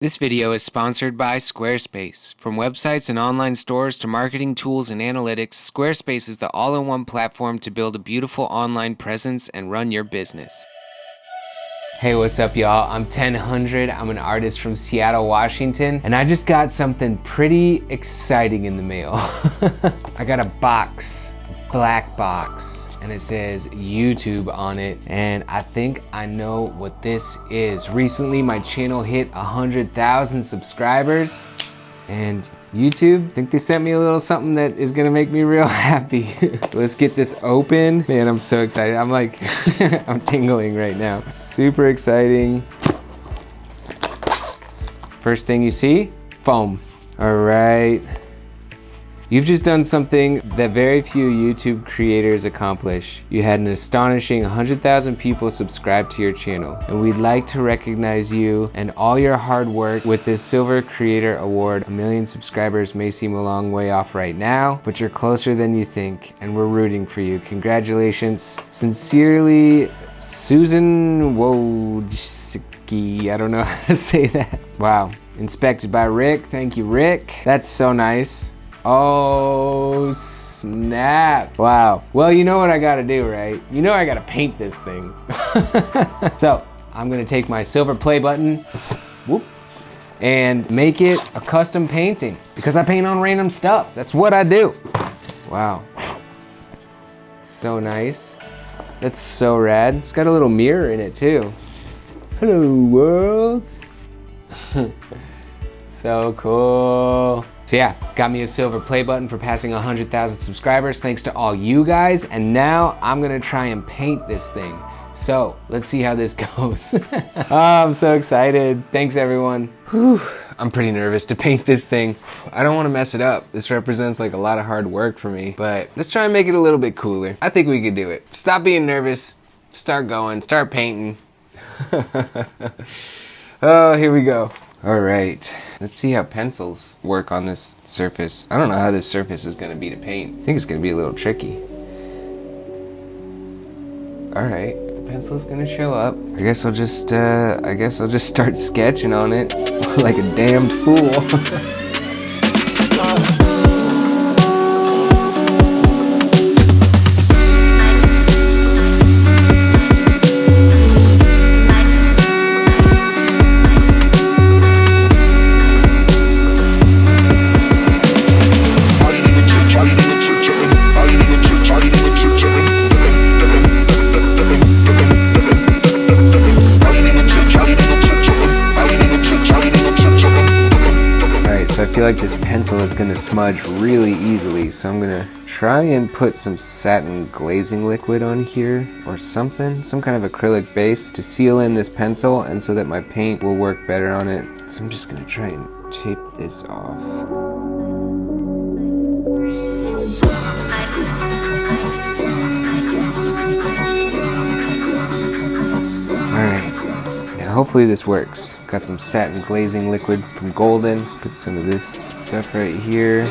This video is sponsored by Squarespace. From websites and online stores to marketing tools and analytics, Squarespace is the all-in-one platform to build a beautiful online presence and run your business. Hey, what's up, y'all? I'm 1000. I'm an artist from Seattle, Washington, and I just got something pretty exciting in the mail. I got a box, a black box, and it says YouTube on it, and I think I know what this is. Recently, my channel hit 100,000 subscribers, and YouTube, I think they sent me a little something that is gonna make me real happy. Let's get this open. Man, I'm so excited. I'm like, I'm tingling right now. Super exciting. First thing you see, foam. All right. You've just done something that very few YouTube creators accomplish. You had an astonishing 100,000 people subscribe to your channel, and we'd like to recognize you and all your hard work with this Silver Creator Award. 1 million subscribers may seem a long way off right now, but you're closer than you think, and we're rooting for you. Congratulations. Sincerely, Susan Wojcicki. I don't know how to say that. Wow. Inspected by Rick. Thank you, Rick. That's so nice. Oh, snap. Wow. Well, you know what I gotta do, right? You know I gotta paint this thing. So, I'm gonna take my silver play button, whoop, and make it a custom painting, because I paint on random stuff. That's what I do. Wow. So nice. That's so rad. It's got a little mirror in it too. Hello, world. So cool. So yeah, got me a silver play button for passing 100,000 subscribers. Thanks to all you guys. And now I'm gonna try and paint this thing. So let's see how this goes. Oh, I'm so excited. Thanks, everyone. Whew. I'm pretty nervous to paint this thing. I don't want to mess it up. This represents like a lot of hard work for me, but let's try and make it a little bit cooler. I think we could do it. Stop being nervous. Start going. Start painting. Oh, here we go. All right, let's see how pencils work on this surface. I don't know how this surface is gonna be to paint. I think it's gonna be a little tricky. All right, the pencil's gonna show up. I guess I'll just start sketching on it like a damned fool. I feel like this pencil is gonna smudge really easily, so I'm gonna try and put some satin glazing liquid on here or something, some kind of acrylic base to seal in this pencil and so that my paint will work better on it. So I'm just gonna try and tape this off. Hopefully this works. Got some satin glazing liquid from Golden. Put some of this stuff right here.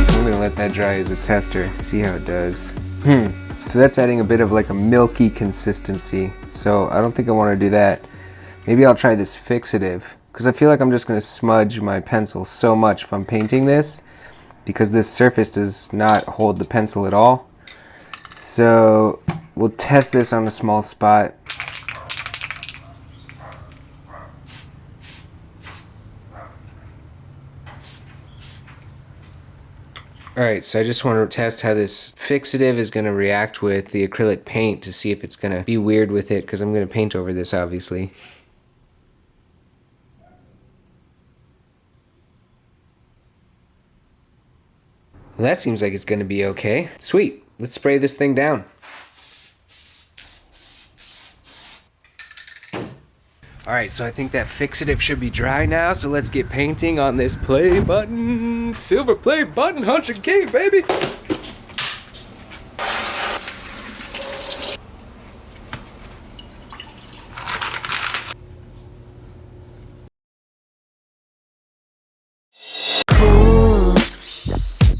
I'm gonna let that dry as a tester, see how it does. So that's adding a bit of like a milky consistency. So I don't think I want to do that. Maybe I'll try this fixative, because I feel like I'm just gonna smudge my pencil so much if I'm painting this, because this surface does not hold the pencil at all. So we'll test this on a small spot. Alright, so I just want to test how this fixative is going to react with the acrylic paint to see if it's going to be weird with it, because I'm going to paint over this obviously. Well, that seems like it's going to be okay. Sweet. Let's spray this thing down. All right, so I think that fixative should be dry now, so let's get painting on this play button. Silver play button, 100K, baby. Cool.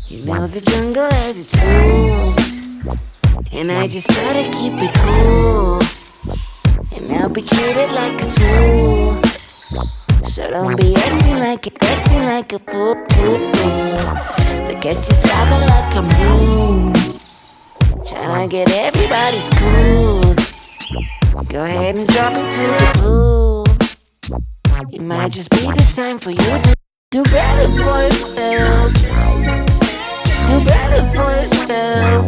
You know the jungle has its rules, and I just try to keep it cool. be treated like a tool. So don't be acting like a fool. Look at you sobbing like a mule, tryna get everybody's cool. Go ahead and drop into the pool. It might just be the time for you to do better for yourself. Do better for yourself.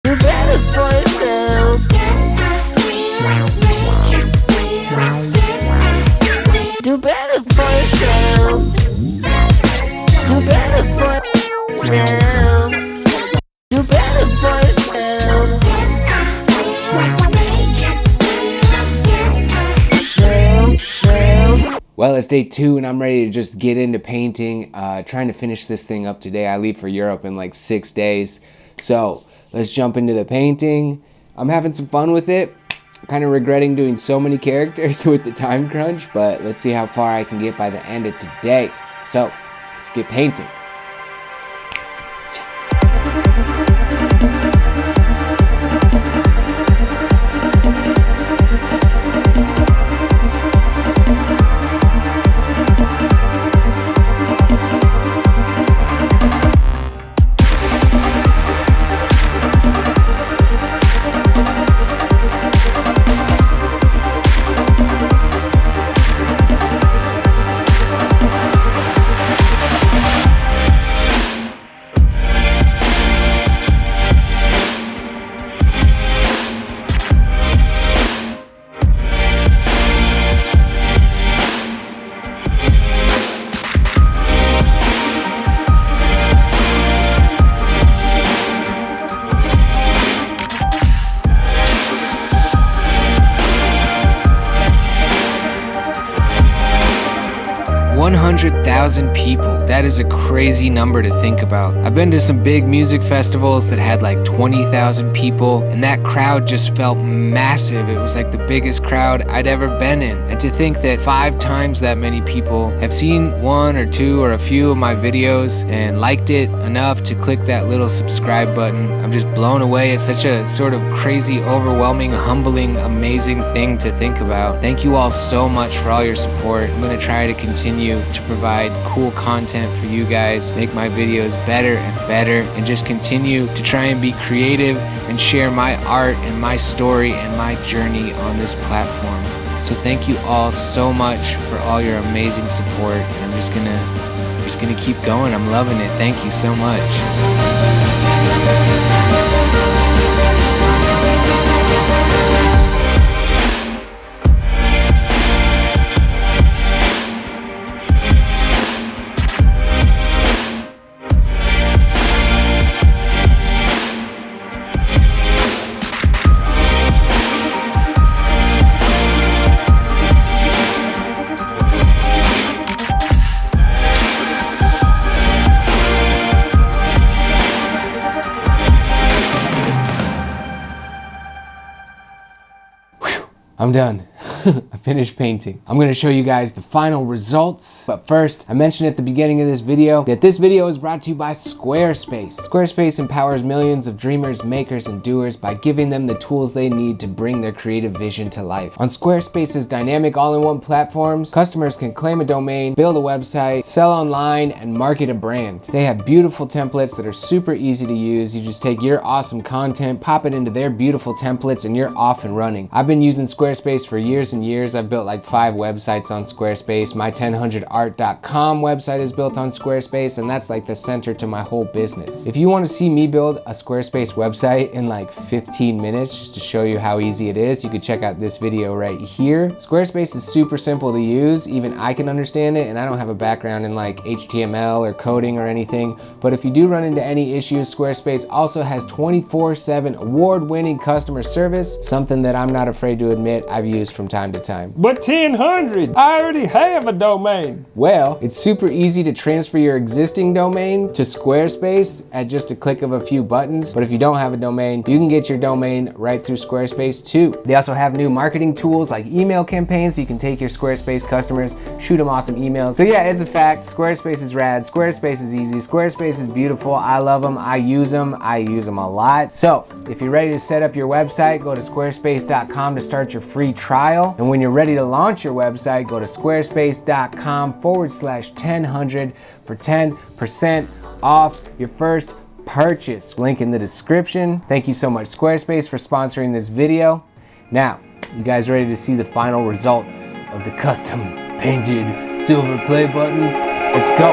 Do better for yourself. Yes, I will make it real. Yes, I will. Do better for yourself. Do better for yourself. Do better for yourself. Yes, I will make it real. Yes, I will. Well, it's day 2 and I'm ready to just get into painting, trying to finish this thing up today. I leave for Europe in like 6 days. So let's jump into the painting. I'm having some fun with it. Kind of regretting doing so many characters with the time crunch, but let's see how far I can get by the end of today. So let's get painting. 100,000 people. That is a crazy number to think about. I've been to some big music festivals that had like 20,000 people, and that crowd just felt massive. It was like the biggest crowd I'd ever been in. And to think that 5 times that many people have seen 1 or 2 or a few of my videos and liked it enough to click that little subscribe button, I'm just blown away. It's such a sort of crazy, overwhelming, humbling, amazing thing to think about. Thank you all so much for all your support. I'm gonna try to continue to provide cool content for you guys, make my videos better and better, and just continue to try and be creative and share my art and my story and my journey on this platform. So thank you all so much for all your amazing support, and I'm just gonna keep going. I'm loving it. Thank you so much. I'm done. I finished painting. I'm gonna show you guys the final results. But first, I mentioned at the beginning of this video that this video is brought to you by Squarespace. Squarespace empowers millions of dreamers, makers, and doers by giving them the tools they need to bring their creative vision to life. On Squarespace's dynamic all-in-one platforms, customers can claim a domain, build a website, sell online, and market a brand. They have beautiful templates that are super easy to use. You just take your awesome content, pop it into their beautiful templates, and you're off and running. I've been using Squarespace for years and years. I've built like 5 websites on Squarespace. My 1000art.com website is built on Squarespace, and that's like the center to my whole business. If you want to see me build a Squarespace website in like 15 minutes just to show you how easy it is, you can check out this video right here. Squarespace is super simple to use. Even I can understand it, and I don't have a background in like HTML or coding or anything. But if you do run into any issues, Squarespace also has 24/7 award-winning customer service, something that I'm not afraid to admit I've used from time time to time. But 1000, I already have a domain. Well, it's super easy to transfer your existing domain to Squarespace at just a click of a few buttons. But if you don't have a domain, you can get your domain right through Squarespace too. They also have new marketing tools like email campaigns, so you can take your Squarespace customers, shoot them awesome emails. So yeah, it's a fact, Squarespace is rad, Squarespace is easy, Squarespace is beautiful, I love them, I use them a lot. So if you're ready to set up your website, go to squarespace.com to start your free trial. And when you're ready to launch your website, go to squarespace.com/1000 for 10% off your first purchase. Link in the description. Thank you so much, Squarespace, for sponsoring this video. Now, you guys ready to see the final results of the custom painted silver play button? Let's go.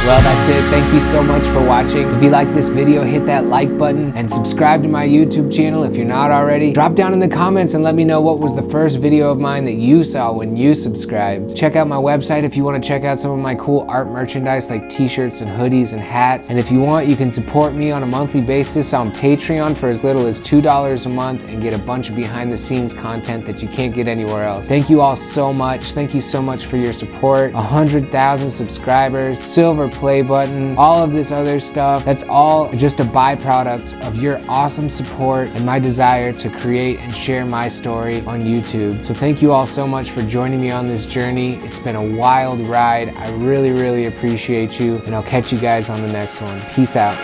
Well, that's it. Thank you so much for watching. If you like this video, hit that like button and subscribe to my YouTube channel if you're not already. Drop down in the comments and let me know what was the first video of mine that you saw when you subscribed. Check out my website if you want to check out some of my cool art merchandise like t-shirts and hoodies and hats. And if you want, you can support me on a monthly basis on Patreon for as little as $2 a month and get a bunch of behind the scenes content that you can't get anywhere else. Thank you all so much. Thank you so much for your support. 100,000 subscribers, silver play button, all of this other stuff. That's all just a byproduct of your awesome support and my desire to create and share my story on YouTube. So thank you all so much for joining me on this journey. It's been a wild ride. I really, really appreciate you, and I'll catch you guys on the next one. Peace out.